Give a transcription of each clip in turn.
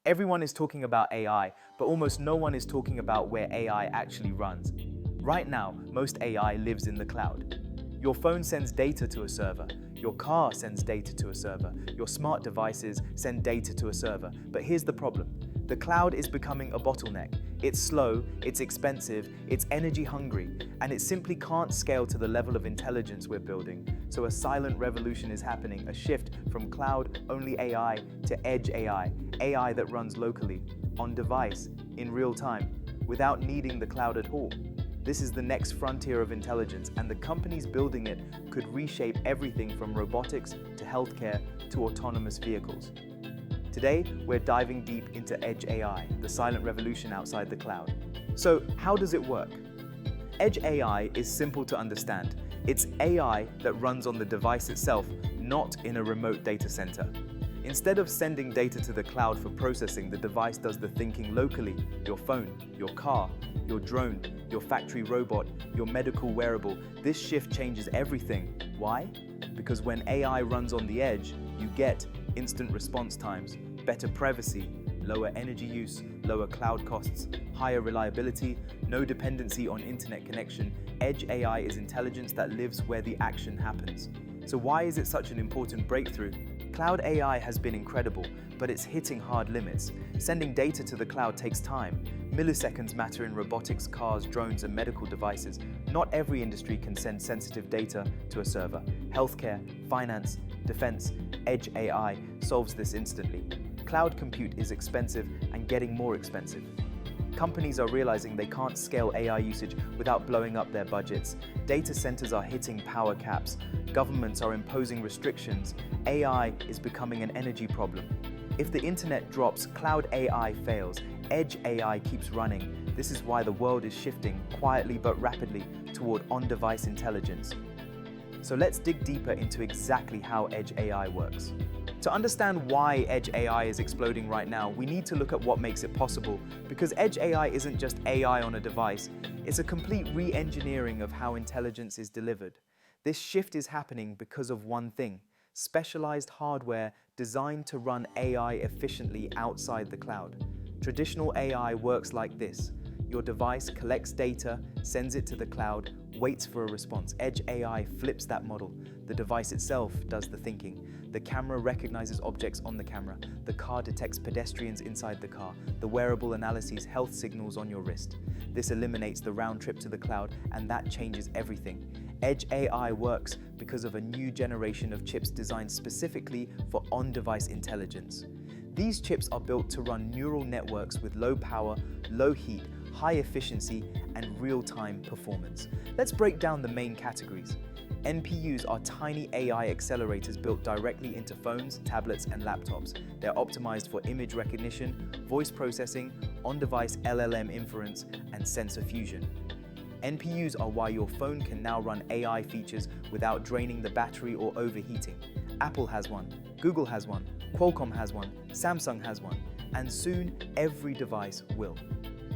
Everyone is talking about AI, but almost no one is talking about where AI actually runs. Right now, most AI lives in the cloud. Your phone sends data to a server. Your car sends data to a server. Your smart devices send data to a server. But here's the problem. The cloud is becoming a bottleneck. It's slow, it's expensive, it's energy hungry, and it simply can't scale to the level of intelligence we're building. So a silent revolution is happening, a shift from cloud-only AI to edge AI, AI that runs locally, on device, in real time, without needing the cloud at all. This is the next frontier of intelligence, and the companies building it could reshape everything from robotics to healthcare to autonomous vehicles. Today, we're diving deep into Edge AI, the silent revolution outside the cloud. So, how does it work? Edge AI is simple to understand. It's AI that runs on the device itself, not in a remote data center. Instead of sending data to the cloud for processing, the device does the thinking locally. Your phone, your car, your drone, your factory robot, your medical wearable. This shift changes everything. Why? Because when AI runs on the edge, you get instant response times, better privacy, lower energy use, lower cloud costs, higher reliability, no dependency on internet connection. Edge AI is intelligence that lives where the action happens. So why is it such an important breakthrough? Cloud AI has been incredible, but it's hitting hard limits. Sending data to the cloud takes time. Milliseconds matter in robotics, cars, drones, and medical devices. Not every industry can send sensitive data to a server. Healthcare, finance, defense, Edge AI solves this instantly. Cloud compute is expensive and getting more expensive. Companies are realizing they can't scale AI usage without blowing up their budgets. Data centers are hitting power caps. Governments are imposing restrictions. AI is becoming an energy problem. If the internet drops, cloud AI fails. Edge AI keeps running. This is why the world is shifting, quietly but rapidly, toward on-device intelligence. So let's dig deeper into exactly how Edge AI works. To understand why Edge AI is exploding right now, we need to look at what makes it possible, because Edge AI isn't just AI on a device, it's a complete re-engineering of how intelligence is delivered. This shift is happening because of one thing: specialized hardware designed to run AI efficiently outside the cloud. Traditional AI works like this. Your device collects data, sends it to the cloud, waits for a response. Edge AI flips that model. The device itself does the thinking. The camera recognizes objects on the camera. The car detects pedestrians inside the car. The wearable analyzes health signals on your wrist. This eliminates the round trip to the cloud, and that changes everything. Edge AI works because of a new generation of chips designed specifically for on-device intelligence. These chips are built to run neural networks with low power, low heat, high efficiency, and real-time performance. Let's break down the main categories. NPUs are tiny AI accelerators built directly into phones, tablets, and laptops. They're optimized for image recognition, voice processing, on-device LLM inference, and sensor fusion. NPUs are why your phone can now run AI features without draining the battery or overheating. Apple has one, Google has one, Qualcomm has one, Samsung has one, and soon every device will.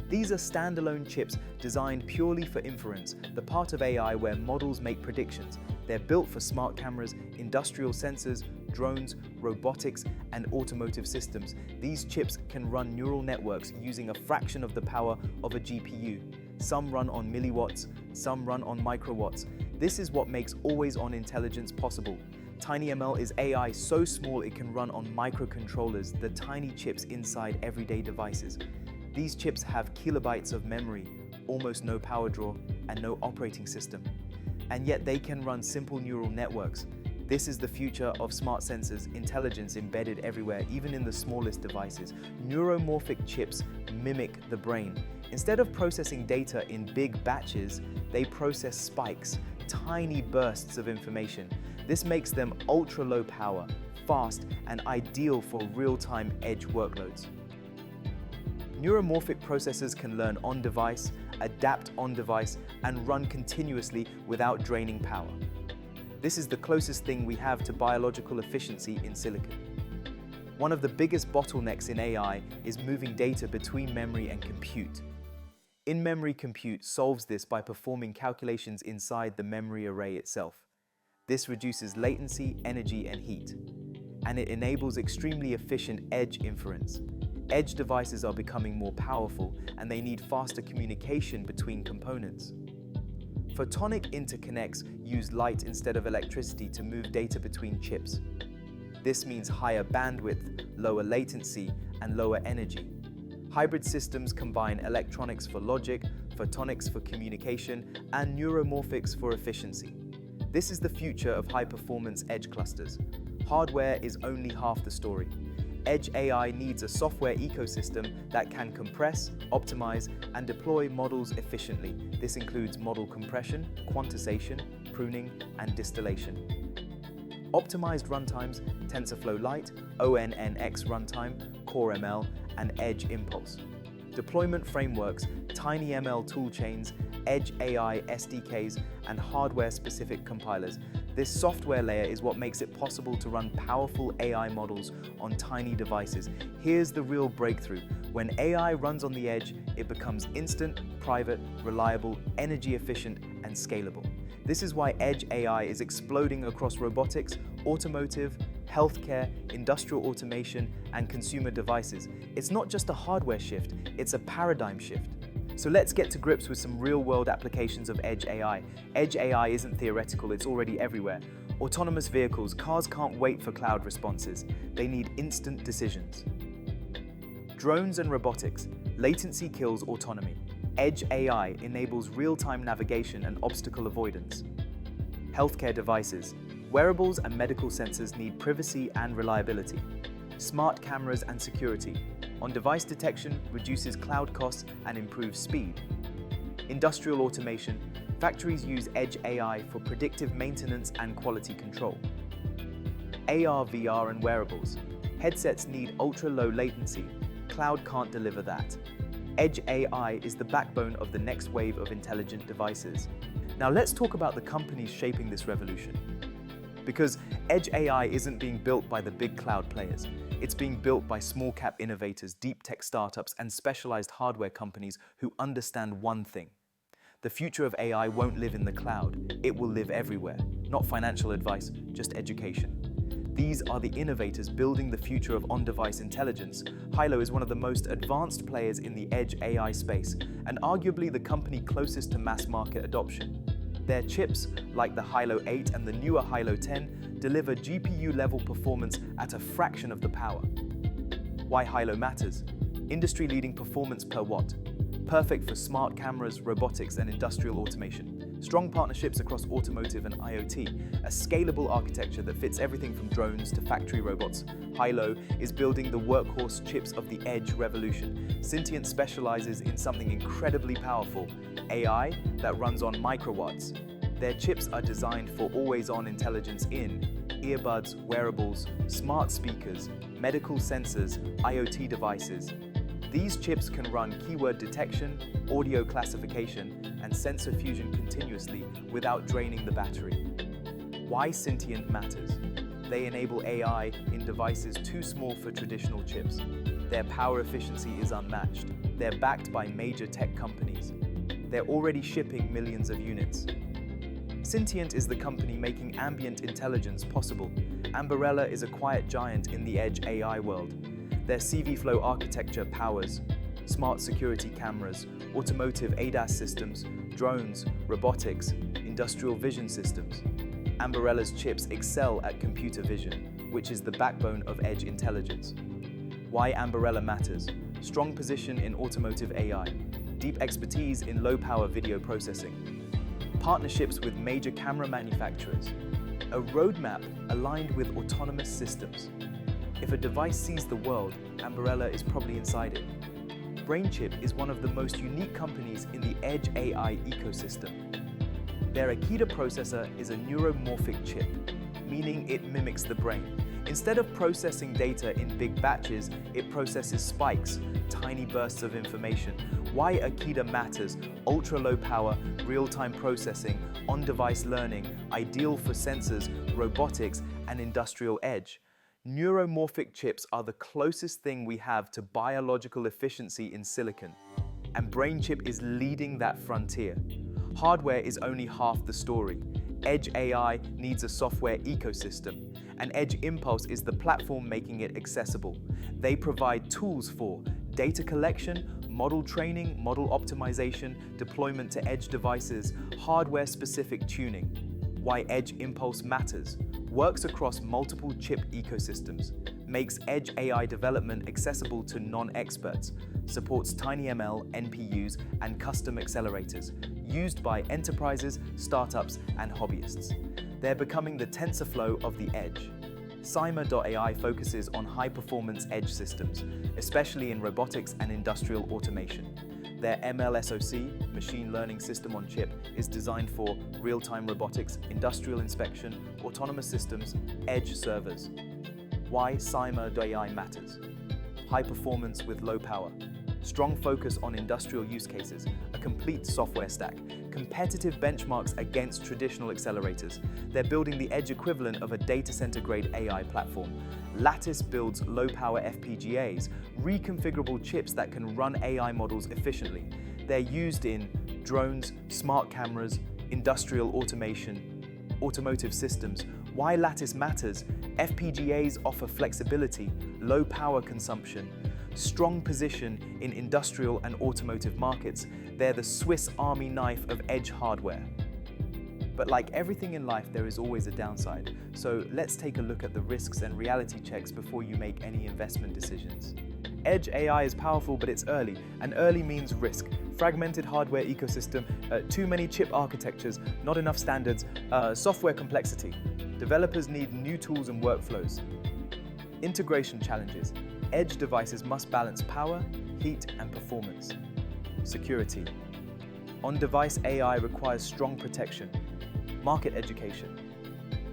These are standalone chips designed purely for inference, the part of AI where models make predictions. They're built for smart cameras, industrial sensors, drones, robotics, and automotive systems. These chips can run neural networks using a fraction of the power of a GPU. Some run on milliwatts, some run on microwatts. This is what makes always-on intelligence possible. TinyML is AI so small it can run on microcontrollers, the tiny chips inside everyday devices. These chips have kilobytes of memory, almost no power draw, and no operating system. And yet they can run simple neural networks. This is the future of smart sensors, intelligence embedded everywhere, even in the smallest devices. Neuromorphic chips mimic the brain. Instead of processing data in big batches, they process spikes, tiny bursts of information. This makes them ultra-low power, fast, and ideal for real-time edge workloads. Neuromorphic processors can learn on-device, adapt on-device, and run continuously without draining power. This is the closest thing we have to biological efficiency in silicon. One of the biggest bottlenecks in AI is moving data between memory and compute. In-memory compute solves this by performing calculations inside the memory array itself. This reduces latency, energy, and heat, and it enables extremely efficient edge inference. Edge devices are becoming more powerful, and they need faster communication between components. Photonic interconnects use light instead of electricity to move data between chips. This means higher bandwidth, lower latency, and lower energy. Hybrid systems combine electronics for logic, photonics for communication, and neuromorphics for efficiency. This is the future of high-performance edge clusters. Hardware is only half the story. Edge AI needs a software ecosystem that can compress, optimize, and deploy models efficiently. This includes model compression, quantization, pruning, and distillation. Optimized runtimes, TensorFlow Lite, ONNX runtime, CoreML, and Edge Impulse. Deployment frameworks, TinyML toolchains, Edge AI SDKs, and hardware-specific compilers. This software layer is what makes it possible to run powerful AI models on tiny devices. Here's the real breakthrough. When AI runs on the edge, it becomes instant, private, reliable, energy efficient, and scalable. This is why Edge AI is exploding across robotics, automotive, healthcare, industrial automation, and consumer devices. It's not just a hardware shift, it's a paradigm shift. So let's get to grips with some real-world applications of Edge AI. Edge AI isn't theoretical, it's already everywhere. Autonomous vehicles, cars can't wait for cloud responses. They need instant decisions. Drones and robotics, latency kills autonomy. Edge AI enables real-time navigation and obstacle avoidance. Healthcare devices, wearables and medical sensors need privacy and reliability. Smart cameras and security. On-device detection reduces cloud costs and improves speed. Industrial automation. Factories use Edge AI for predictive maintenance and quality control. AR, VR, and wearables. Headsets need ultra-low latency. Cloud can't deliver that. Edge AI is the backbone of the next wave of intelligent devices. Now let's talk about the companies shaping this revolution. Because Edge AI isn't being built by the big cloud players. It's being built by small-cap innovators, deep tech startups, and specialized hardware companies who understand one thing. The future of AI won't live in the cloud. It will live everywhere. Not financial advice, just education. These are the innovators building the future of on-device intelligence. Hailo is one of the most advanced players in the Edge AI space, and arguably the company closest to mass market adoption. Their chips, like the Hailo 8 and the newer Hailo 10, deliver GPU-level performance at a fraction of the power. Why Hailo matters? Industry-leading performance per watt. Perfect for smart cameras, robotics, and industrial automation. Strong partnerships across automotive and IoT. A scalable architecture that fits everything from drones to factory robots. Hailo is building the workhorse chips of the edge revolution. Syntiant specializes in something incredibly powerful, AI that runs on microwatts. Their chips are designed for always-on intelligence in earbuds, wearables, smart speakers, medical sensors, IoT devices. These chips can run keyword detection, audio classification, and sensor fusion continuously without draining the battery. Why Syntiant matters? They enable AI in devices too small for traditional chips. Their power efficiency is unmatched. They're backed by major tech companies. They're already shipping millions of units. Syntiant is the company making ambient intelligence possible. Ambarella is a quiet giant in the Edge AI world. Their CVflow architecture powers smart security cameras, automotive ADAS systems, drones, robotics, industrial vision systems. Ambarella's chips excel at computer vision, which is the backbone of edge intelligence. Why Ambarella matters? Strong position in automotive AI, deep expertise in low-power video processing, partnerships with major camera manufacturers, a roadmap aligned with autonomous systems. If a device sees the world, Ambarella is probably inside it. BrainChip is one of the most unique companies in the Edge AI ecosystem. Their Akida processor is a neuromorphic chip, meaning it mimics the brain. Instead of processing data in big batches, it processes spikes, tiny bursts of information. Why Akida matters: ultra-low power, real-time processing, on-device learning, ideal for sensors, robotics, and industrial edge. Neuromorphic chips are the closest thing we have to biological efficiency in silicon, and BrainChip is leading that frontier. Hardware is only half the story. Edge AI needs a software ecosystem, and Edge Impulse is the platform making it accessible. They provide tools for data collection, model training, model optimization, deployment to edge devices, hardware-specific tuning. Why Edge Impulse matters: works across multiple chip ecosystems, makes edge AI development accessible to non-experts, supports TinyML, NPUs, and custom accelerators, used by enterprises, startups, and hobbyists. They're becoming the TensorFlow of the edge. Cyma.ai focuses on high-performance edge systems, especially in robotics and industrial automation. Their MLSoC, machine learning system on chip, is designed for real-time robotics, industrial inspection, autonomous systems, edge servers. Why Cyma.ai matters: high performance with low power, strong focus on industrial use cases, a complete software stack, competitive benchmarks against traditional accelerators. They're building the edge equivalent of a data center-grade AI platform. Lattice builds low-power FPGAs, reconfigurable chips that can run AI models efficiently. They're used in drones, smart cameras, industrial automation, automotive systems. Why Lattice matters: FPGAs offer flexibility, low power consumption, strong position in industrial and automotive markets. They're the Swiss Army knife of edge hardware. But like everything in life, there is always a downside. So let's take a look at the risks and reality checks before you make any investment decisions. Edge AI is powerful, but it's early, and early means risk. Fragmented hardware ecosystem, too many chip architectures, not enough standards, software complexity. Developers need new tools and workflows. Integration challenges. Edge devices must balance power, heat, and performance. Security. On-device AI requires strong protection. Market education.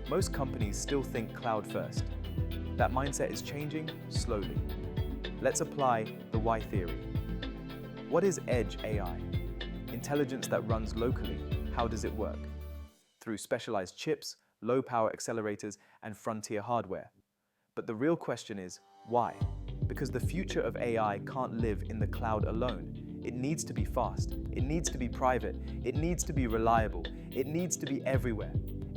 Most companies still think cloud first. That mindset is changing slowly. Let's apply the why theory. What is Edge AI? Intelligence that runs locally. How does it work? Through specialized chips, low-power accelerators, and frontier hardware. But the real question is, why? Because the future of AI can't live in the cloud alone. It needs to be fast. It needs to be private. It needs to be reliable. It needs to be everywhere.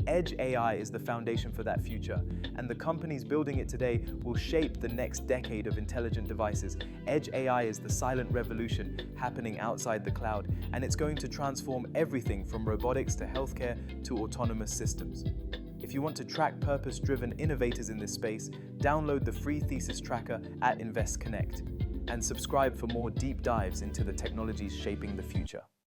Edge AI is the foundation for that future, and the companies building it today will shape the next decade of intelligent devices. Edge AI is the silent revolution happening outside the cloud, and it's going to transform everything from robotics to healthcare to autonomous systems. If you want to track purpose-driven innovators in this space, download the free thesis tracker at InvestConnect and subscribe for more deep dives into the technologies shaping the future.